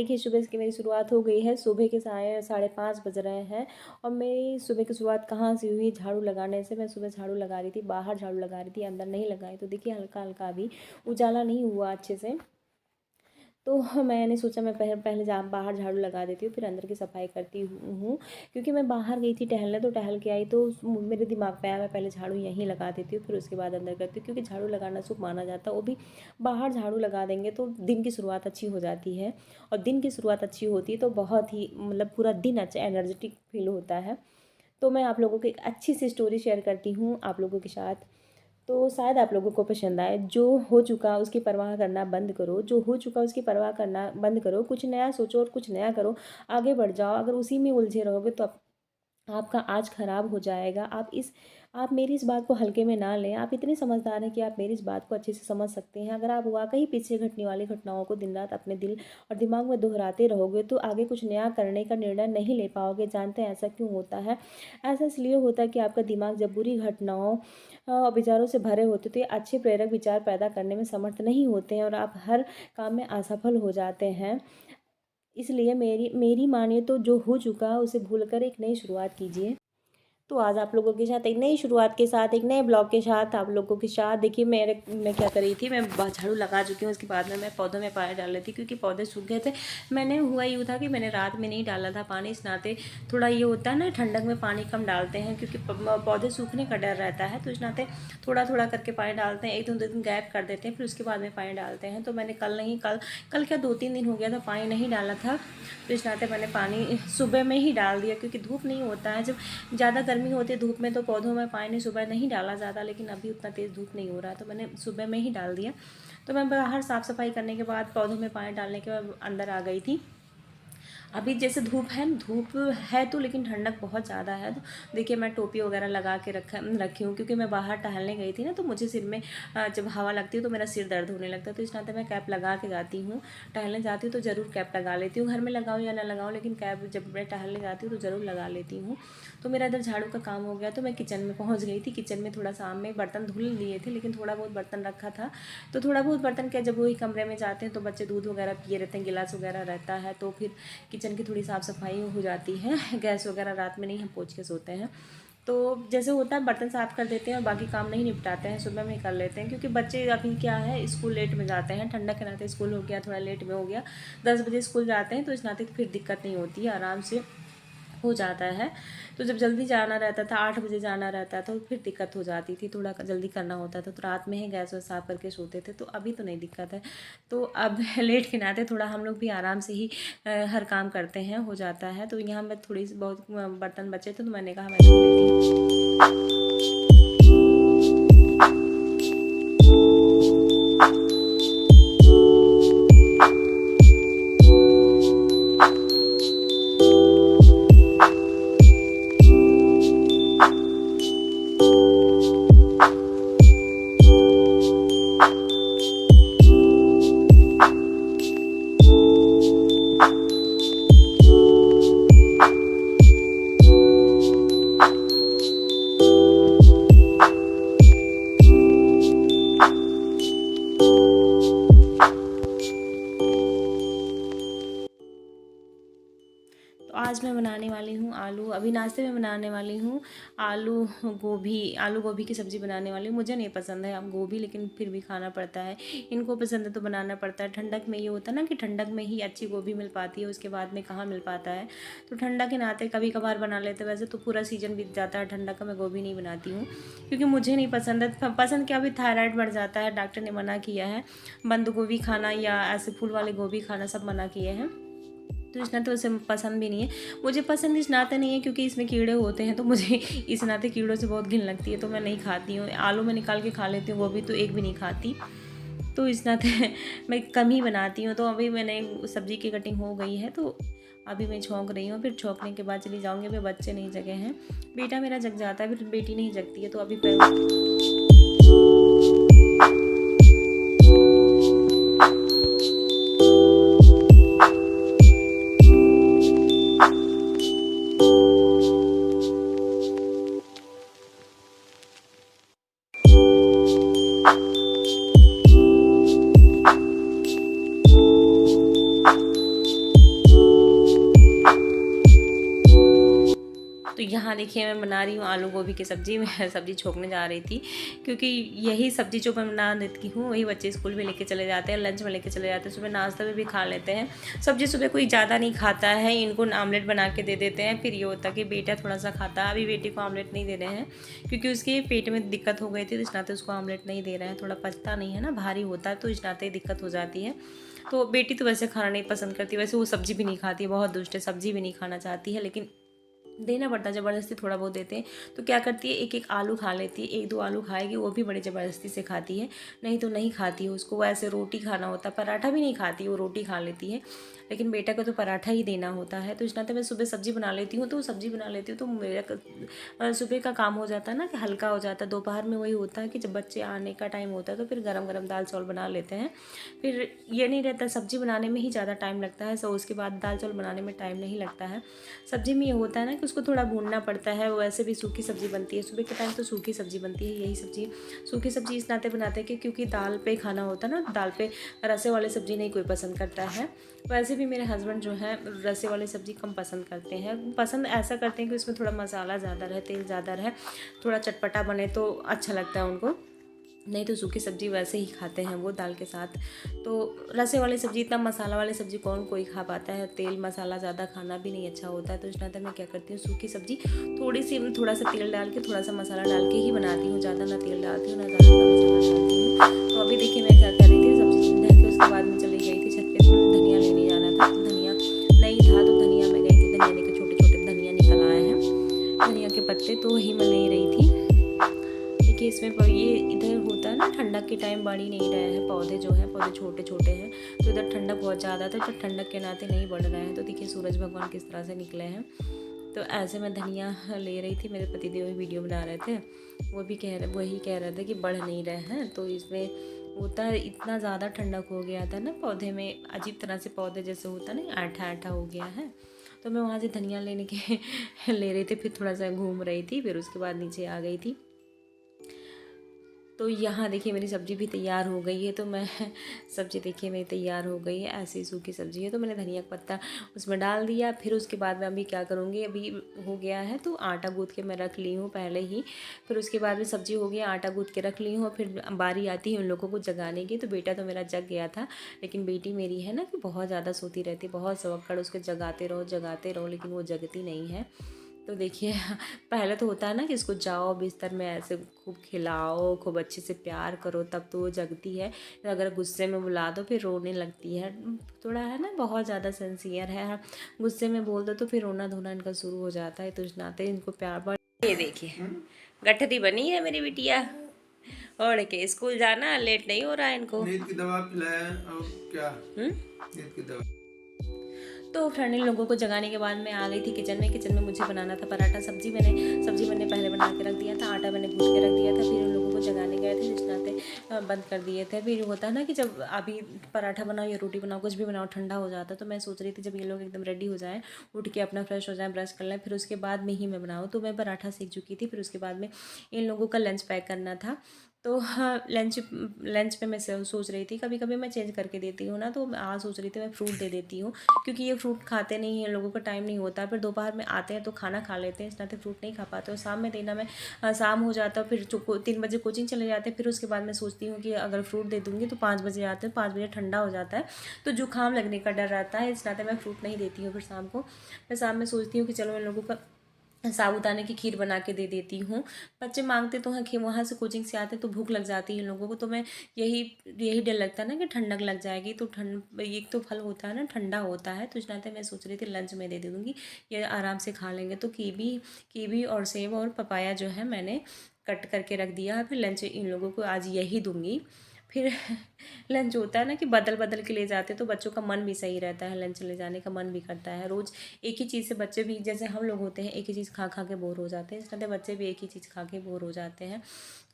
देखिए सुबह की मेरी शुरुआत हो गई है। सुबह के 5:30 बज रहे हैं और मेरी सुबह की शुरुआत कहाँ से हुई, झाड़ू लगाने से। मैं सुबह झाड़ू लगा रही थी, बाहर झाड़ू लगा रही थी, अंदर नहीं लगाई। तो देखिए हल्का हल्का अभी उजाला नहीं हुआ अच्छे से, तो मैंने सोचा मैं पहले बाहर झाड़ू लगा देती हूँ, फिर अंदर की सफाई करती हूँ। क्योंकि मैं बाहर गई थी टहलने, तो टहल के आई तो मेरे दिमाग में आया मैं पहले झाड़ू यहीं लगा देती हूँ, फिर उसके बाद अंदर करती हूँ। क्योंकि झाड़ू लगाना शुभ माना जाता है, वो भी बाहर झाड़ू लगा देंगे तो दिन की शुरुआत अच्छी हो जाती है। और दिन की शुरुआत अच्छी होती है तो बहुत ही मतलब पूरा दिन अच्छा एनर्जेटिक फील होता है। तो मैं आप लोगों को एक अच्छी सी स्टोरी शेयर करती हूँ आप लोगों के साथ, तो शायद आप लोगों को पसंद आए। जो हो चुका उसकी परवाह करना बंद करो, जो हो चुका उसकी परवाह करना बंद करो, कुछ नया सोचो और कुछ नया करो, आगे बढ़ जाओ। अगर उसी में उलझे रहोगे तो आपका आज खराब हो जाएगा। आप मेरी इस बात को हल्के में ना लें। आप इतने समझदार हैं कि आप मेरी इस बात को अच्छे से समझ सकते हैं। अगर आप वाकई पीछे घटने वाली घटनाओं को दिन रात अपने दिल और दिमाग में दोहराते रहोगे तो आगे कुछ नया करने का निर्णय नहीं ले पाओगे। जानते हैं ऐसा क्यों होता है? ऐसा इसलिए होता है कि आपका दिमाग जब बुरी घटनाओं और विचारों से भरे होते तो ये अच्छे प्रेरक विचार पैदा करने में समर्थ नहीं होते हैं और आप हर काम में असफल हो जाते हैं। इसलिए मेरी मानिए तो जो हो चुका उसे भूलकर एक नई शुरुआत कीजिए। तो आज आप लोगों के साथ एक नई शुरुआत के साथ, एक नए ब्लॉग के साथ आप लोगों के साथ देखिए मैं क्या कर रही थी। मैं झाड़ू लगा चुकी हूँ, उसके बाद में मैं पौधों में पानी डाल रही थी क्योंकि पौधे सूख गए थे। मैंने हुआ यूँ था कि मैंने रात में नहीं डाला था पानी, इस नाते थोड़ा ये होता है ना ठंडक में पानी कम डालते हैं क्योंकि पौधे सूखने का डर रहता है, तो इस नाते थोड़ा थोड़ा करके पानी डालते हैं। 1-2 दिन गैप कर देते हैं, फिर उसके बाद में पानी डालते हैं। तो मैंने कल क्या 2-3 दिन हो गया था पानी नहीं डाला था, तो इस नाते मैंने पानी सुबह में ही डाल दिया क्योंकि धूप नहीं होता है। जब ज़्यादा गर्मी होती है धूप में तो पौधों में पानी सुबह नहीं डाला ज़्यादा, लेकिन अभी उतना तेज़ धूप नहीं हो रहा है तो मैंने सुबह में ही डाल दिया। तो मैं बाहर साफ़ सफाई करने के बाद पौधों में पानी डालने के बाद अंदर आ गई थी। अभी जैसे धूप है तो लेकिन ठंडक बहुत ज़्यादा है। तो देखिए मैं टोपी वगैरह लगा के रखी हूँ क्योंकि मैं बाहर टहलने गई थी ना, तो मुझे सिर में जब हवा लगती है तो मेरा सिर दर्द होने लगता है। तो इस नाते मैं कैप लगा के जाती हूँ। टहलने जाती हूँ तो ज़रूर कैप लगा लेती हूँ, घर में लगाऊँ या ना लगाऊँ, लेकिन कैप जब मैं टहलने जाती हूँ तो ज़रूर लगा लेती हूँ। तो मेरा इधर झाड़ू का काम हो गया तो मैं किचन में पहुँच गई थी। किचन में थोड़ा सा में बर्तन धुल लिए थे, लेकिन थोड़ा बहुत बर्तन रखा था। तो थोड़ा बहुत बर्तन क्या, जब वही कमरे में जाते हैं तो बच्चे दूध वगैरह पिए रहते हैं, गिलास वगैरह रहता है, तो फिर किचन की थोड़ी साफ़ सफाई हो जाती है। गैस वगैरह रात में नहीं हम पोंछ के सोते हैं, तो जैसे होता है बर्तन साफ़ कर देते हैं और बाकी काम नहीं निपटाते हैं, सुबह में कर लेते हैं। क्योंकि बच्चे अभी क्या है स्कूल लेट में जाते हैं, ठंडक के नाते स्कूल हो गया थोड़ा लेट में हो गया, 10 बजे स्कूल जाते हैं, तो इस नाते फिर दिक्कत नहीं होती है, आराम से हो जाता है। तो जब जल्दी जाना रहता था 8 बजे जाना रहता था तो फिर दिक्कत हो जाती थी, थोड़ा जल्दी करना होता था, तो रात में ही गैस वैस साफ़ करके सोते थे। तो अभी तो नहीं दिक्कत है, तो अब लेट के नाते थोड़ा हम लोग भी आराम से ही हर काम करते हैं, हो जाता है। तो यहाँ मैं थोड़ी सी बहुत बर्तन बचे थे तो मैंने कहा मैं धो लेती हूँ। आज मैं बनाने वाली हूँ आलू, अभी नाश्ते में बनाने वाली हूँ आलू गोभी की सब्ज़ी बनाने वाली हूँ। मुझे नहीं पसंद है अब गोभी, लेकिन फिर भी खाना पड़ता है, इनको पसंद है तो बनाना पड़ता है। ठंडक में ये होता है ना कि ठंडक में ही अच्छी गोभी मिल पाती है, उसके बाद में कहाँ मिल पाता है, तो ठंडक के नाते कभी कभार बना लेते। वैसे तो पूरा सीजन बीत जाता है ठंडक का, मैं गोभी नहीं बनाती हूँ क्योंकि मुझे नहीं पसंद है। पसंद क्या, अभी थायराइड बढ़ जाता है, डॉक्टर ने मना किया है बंद गोभी खाना या ऐसे फूल वाले गोभी खाना, सब मना किए हैं। तो इस नाते उसे पसंद भी नहीं है। मुझे पसंद इस नाते नहीं है क्योंकि इसमें कीड़े होते हैं, तो मुझे इस नाते कीड़ों से बहुत घिन लगती है, तो मैं नहीं खाती हूँ। आलू में निकाल के खा लेती हूँ, गोभी तो एक भी नहीं खाती, तो इस नाते मैं कम ही बनाती हूँ। तो अभी मैंने सब्ज़ी की कटिंग हो गई है, तो अभी मैं छौंक रही हूँ, फिर छौंकने के बाद चली जाऊँगी। अभी बच्चे नहीं जगे हैं, बेटा मेरा जग जाता है, फिर बेटी नहीं जगती है, तो अभी तो यहाँ देखिए मैं बना रही हूँ आलू गोभी की सब्ज़ी। मैं सब्ज़ी छोंकने जा रही थी क्योंकि यही सब्ज़ी जो मैं बना देती हूँ वही बच्चे स्कूल में लेके चले जाते हैं, लंच में लेके चले जाते हैं, सुबह नाश्ता में भी खा लेते हैं। सब्ज़ी सुबह कोई ज़्यादा नहीं खाता है, इनको आमलेट बना के दे देते हैं। फिर ये होता है कि बेटा थोड़ा सा खाता है। अभी बेटे को आमलेट नहीं दे रहे हैं क्योंकि उसके पेट में दिक्कत हो गई थी, तो इस नाते उसको आमलेट नहीं दे रहे हैं। थोड़ा पचता नहीं है ना, भारी होता है, तो इस नाते दिक्कत हो जाती है। तो बेटी तो वैसे खाना नहीं पसंद करती, वैसे वो सब्ज़ी भी नहीं खाती, बहुत दुष्ट है, सब्ज़ी भी नहीं खाना चाहती है, लेकिन देना पड़ता है, ज़बरदस्ती थोड़ा बहुत देते हैं। तो क्या करती है, एक एक आलू खा लेती है, एक दो आलू खाएगी, वो भी बड़ी ज़बरदस्ती से खाती है, नहीं तो नहीं खाती है। उसको वैसे रोटी खाना होता है, पराठा भी नहीं खाती, वो रोटी खा लेती है। लेकिन बेटा को तो पराठा ही देना होता है। तो इस नाते मैं सुबह सब्ज़ी बना लेती हूँ, तो सब्ज़ी बना लेती हूँ तो मेरा सुबह का काम हो जाता है ना, कि हल्का हो जाता है। दोपहर में वही होता है कि जब बच्चे आने का टाइम होता है तो फिर गरम गरम दाल चावल बना लेते हैं। फिर ये नहीं रहता, सब्ज़ी बनाने में ही ज़्यादा टाइम लगता है, सो उसके बाद दाल चावल बनाने में टाइम नहीं लगता है। सब्ज़ी में ये होता है ना कि उसको थोड़ा भूनना पड़ता है। वैसे भी सूखी सब्ज़ी बनती है, सुबह के टाइम तो सूखी सब्ज़ी बनती है। यही सब्ज़ी सूखी सब्ज़ी इस नाते बनाते हैं कि क्योंकि दाल पे खाना होता है ना, दाल पे रसे वाली सब्ज़ी नहीं कोई पसंद करता है। वैसे भी मेरे हस्बैंड जो है रसे वाली सब्ज़ी कम पसंद करते हैं। पसंद ऐसा करते हैं कि उसमें थोड़ा मसाला ज़्यादा रहे, तेल ज़्यादा रहे, थोड़ा चटपटा बने तो अच्छा लगता है उनको। नहीं तो सूखी सब्ज़ी वैसे ही खाते हैं वो दाल के साथ। तो रसे वाली सब्ज़ी, इतना मसाला वाली सब्ज़ी कौन कोई खा पाता है, तेल मसाला ज़्यादा खाना भी नहीं अच्छा होता है। तो इस नाते मैं क्या करती हूँ, सूखी सब्ज़ी थोड़ा सा तेल डाल के, थोड़ा सा मसाला डाल के ही बनाती हूँ। ज़्यादा ना तेल डालती हूँ, ना ज़्यादा मसाला डालती हूँ। तो अभी देखिए मैं क्या कर रही थी, सब्ज़ी ढक के उसके बाद में चली गई थी छत पे, धनिया लेने जाना था। धनिया नहीं था तो धनिया मैं गई थी, धनिया के छोटे छोटे धनिया निकल आए हैं, धनिया के पत्ते, तो वही मैं ले रही थी। देखिए इसमें ये इधर होता है ना, ठंडक के टाइम बढ़ ही नहीं रहे हैं पौधे, जो है पौधे छोटे छोटे हैं, तो इधर ठंडक बहुत ज़्यादा था, तो ठंडक के नाते नहीं बढ़ रहे हैं। तो देखिए सूरज भगवान किस तरह से निकले हैं। तो ऐसे मैं धनिया ले रही थी, मेरे पतिदेव वीडियो बना रहे थे, वही कह रहे थे कि बढ़ नहीं रहे हैं। तो इसमें होता है, इतना ज़्यादा ठंडक हो गया था ना पौधे में, अजीब तरह से पौधे जैसे होता ना, ऐठा ऐठा हो गया है। तो मैं वहाँ से धनिया लेने के ले रही थी, फिर थोड़ा सा घूम रही थी, फिर उसके बाद नीचे आ गई थी। तो यहाँ देखिए मेरी सब्ज़ी भी तैयार हो गई है। तो मैं सब्ज़ी देखिए मेरी तैयार हो गई है, ऐसी सूखी सब्ज़ी है। तो मैंने धनिया का पत्ता उसमें डाल दिया। फिर उसके बाद मैं अभी क्या करूँगी, अभी हो गया है तो आटा गूँथ के मैं रख ली हूँ पहले ही। फिर उसके बाद में सब्ज़ी हो गई, आटा गूँथ के रख ली हूँ। फिर बारी आती है उन लोगों को जगाने की। तो बेटा तो मेरा जग गया था, लेकिन बेटी मेरी है ना कि बहुत ज़्यादा सोती रहती, बहुत सवक्कड़, उसके जगाते रहो, लेकिन वो जगती नहीं है। तो देखिए पहले तो होता है ना कि इसको जाओ बिस्तर में ऐसे खूब खिलाओ, खूब अच्छे से प्यार करो, तब तो वो जगती है। अगर गुस्से में बुला दो फिर रोने लगती है। थोड़ा है ना, बहुत ज़्यादा सिंसियर है, गुस्से में बोल दो तो फिर रोना धोना इनका शुरू हो जाता है। तो इस नाते इनको प्यार बढ़। ये देखिए गठरी बनी है मेरी बिटिया, और के स्कूल जाना, लेट नहीं हो रहा है इनको। नींद की दवा पिलाया और क्या? नींद की दवा। तो फ्रेंड इन लोगों को जगाने के बाद मैं आ गई थी किचन में मुझे बनाना था पराठा। सब्जी मैंने पहले बना के रख दिया था, आटा मैंने गूँथ के रख दिया था। फिर उन लोगों को जगाने गए थे, जिस नाते बंद कर दिए थे। फिर होता है ना कि जब अभी पराठा बनाओ या रोटी बनाओ, कुछ भी बनाओ, ठंडा हो जाता है। तो मैं सोच रही थी जब ये लोग एकदम रेडी हो जाएँ, उठ के अपना फ्रेश हो जाएँ, ब्रश कर लें, फिर उसके बाद में ही मैं बनाऊँ। तो मैं पराठा सीख चुकी थी। फिर उसके बाद में इन लोगों का लंच पैक करना था। तो हाँ, लंच पे मैं सोच रही थी, कभी कभी मैं चेंज करके देती हूँ ना, तो आज सोच रही थी मैं फ्रूट दे देती हूँ, क्योंकि ये फ्रूट खाते नहीं हैं, लोगों का टाइम नहीं होता। फिर दोपहर में आते हैं तो खाना खा लेते हैं, इस नाते फ्रूट नहीं खा पाते। और शाम में देना मैं शाम हो जाता है, फिर 3 बजे कोचिंग चले जाते हैं। फिर उसके बाद मैं सोचती हूँ कि अगर फ्रूट दे दूँगी तो 5 बजे आते हैं, 5 बजे ठंडा हो जाता है, तो जुकाम लगने का डर रहता है, इस नाते मैं फ्रूट नहीं देती हूँ। फिर शाम को मैं शाम में सोचती हूँ कि चलो इन लोगों का साबूदाने की खीर बना के दे देती हूँ। बच्चे मांगते तो हैं, कि वहाँ से कोचिंग से आते तो भूख लग जाती है इन लोगों को। तो मैं यही यही डर लगता है ना कि ठंडक लग जाएगी। तो एक तो फल होता है ना, ठंडा होता है, तो इस नाते मैं सोच रही थी लंच में दे दूँगी, ये आराम से खा लेंगे। तो कीवी और सेब और पपाया जो है मैंने कट करके रख दिया है। फिर लंच इन लोगों को आज यही दूँगी। फिर लंच होता है ना कि बदल बदल के ले जाते, तो बच्चों का मन भी सही रहता है, लंच ले जाने का मन भी करता है। रोज़ एक ही चीज़ से बच्चे भी, जैसे हम लोग होते हैं एक ही चीज़ खा खा के बोर हो जाते हैं, इस तरह बच्चे भी एक ही चीज़ खा के बोर हो जाते हैं।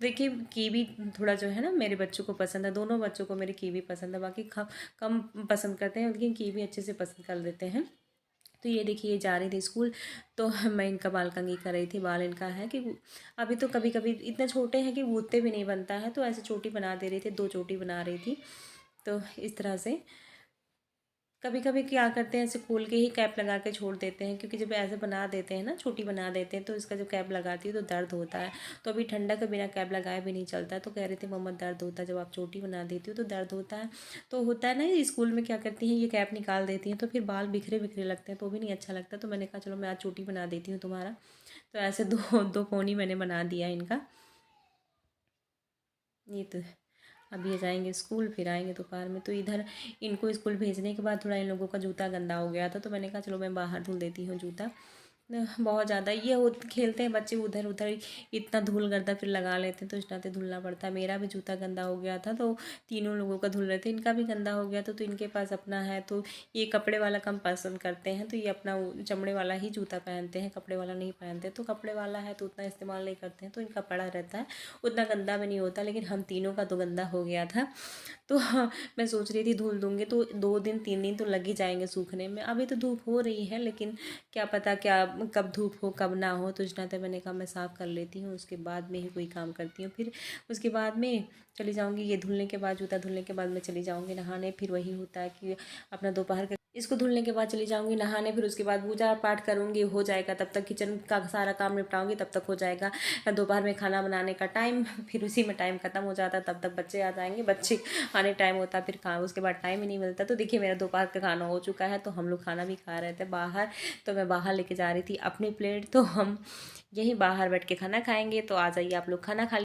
देखिए कीवी थोड़ा जो है ना मेरे बच्चों को पसंद है, दोनों बच्चों को मेरे कीवी पसंद है, बाकी कम पसंद करते हैं, लेकिन कीवी अच्छे से पसंद कर लेते हैं। तो ये देखिए ये जा रही थी स्कूल, तो मैं इनका बाल कंघी कर रही थी। बाल इनका है कि अभी तो कभी कभी इतने छोटे हैं कि गूंथते भी नहीं बनता है, तो ऐसे चोटी बना दे रही थी, 2 चोटी बना रही थी। तो इस तरह से कभी कभी क्या करते हैं, ऐसे खोल के ही कैप लगा के छोड़ देते हैं, क्योंकि जब ऐसे बना देते हैं ना, छोटी बना देते हैं, तो इसका जब कैप लगाती है तो दर्द होता है। तो अभी ठंडा के बिना कैप लगाए भी नहीं चलता है। तो कह रहे थे मम्मा दर्द होता है, जब आप छोटी बना देती हो तो दर्द होता है। तो होता है ना, ये स्कूल में क्या करती हैं, ये कैप निकाल देती हैं तो फिर बाल बिखरे बिखरे लगते हैं, तो भी नहीं अच्छा लगता। तो मैंने कहा चलो मैं आज छोटी बना देती हूँ तुम्हारा। तो ऐसे दो दो पोनी मैंने बना दिया इनका। ये तो अभी ये जाएंगे स्कूल, फिर आएंगे दोपहर में। तो इधर इनको स्कूल भेजने के बाद थोड़ा इन लोगों का जूता गंदा हो गया था, तो मैंने कहा चलो मैं बाहर धुल देती हूँ जूता। बहुत ज़्यादा ये हो खेलते हैं बच्चे उधर उधर, इतना धूल गर्दा फिर लगा लेते हैं, तो इस नाते धुलना पड़ता है। मेरा भी जूता गंदा हो गया था, तो तीनों लोगों का धुल रहे थे। इनका भी गंदा हो गया था, तो इनके पास अपना है, तो ये कपड़े वाला कम पसंद करते हैं, तो ये अपना चमड़े वाला ही जूता पहनते हैं, कपड़े वाला नहीं पहनते। तो कपड़े वाला है तो उतना इस्तेमाल नहीं करते हैं, तो इनका पड़ा रहता है, उतना गंदा भी नहीं होता। लेकिन हम तीनों का तो गंदा हो गया था। तो हाँ, मैं सोच रही थी धुल दूँगी तो 2 दिन 3 दिन तो लग ही जाएंगे सूखने में। अभी तो धूप हो रही है, लेकिन क्या पता क्या कब धूप हो कब ना हो। तो इस नाते मैंने कहा मैं साफ़ कर लेती हूँ, उसके बाद में ही कोई काम करती हूँ। फिर उसके बाद में चली जाऊँगी, ये धुलने के बाद, जूता धुलने के बाद मैं चली जाऊँगी नहाने। फिर वही होता है कि अपना दोपहर का इसको धुलने के बाद चली जाऊँगी नहाने। फिर उसके बाद पूजा पाठ करूँगी, हो जाएगा तब तक किचन का सारा काम निपटाऊँगी, तब तक हो जाएगा दोपहर में खाना बनाने का टाइम। फिर उसी में टाइम ख़त्म हो जाता है, तब तक बच्चे आ जाएंगे, बच्चे आने टाइम होता है, फिर उसके बाद टाइम ही नहीं मिलता। तो देखिए मेरा दोपहर का खाना हो चुका है, तो हम लोग खाना भी खा रहे थे बाहर। तो मैं बाहर लेके जा रही थी अपनी प्लेट, तो हम यहीं बाहर बैठ के खाना खाएंगे। तो आ जाइए आप लोग खाना खा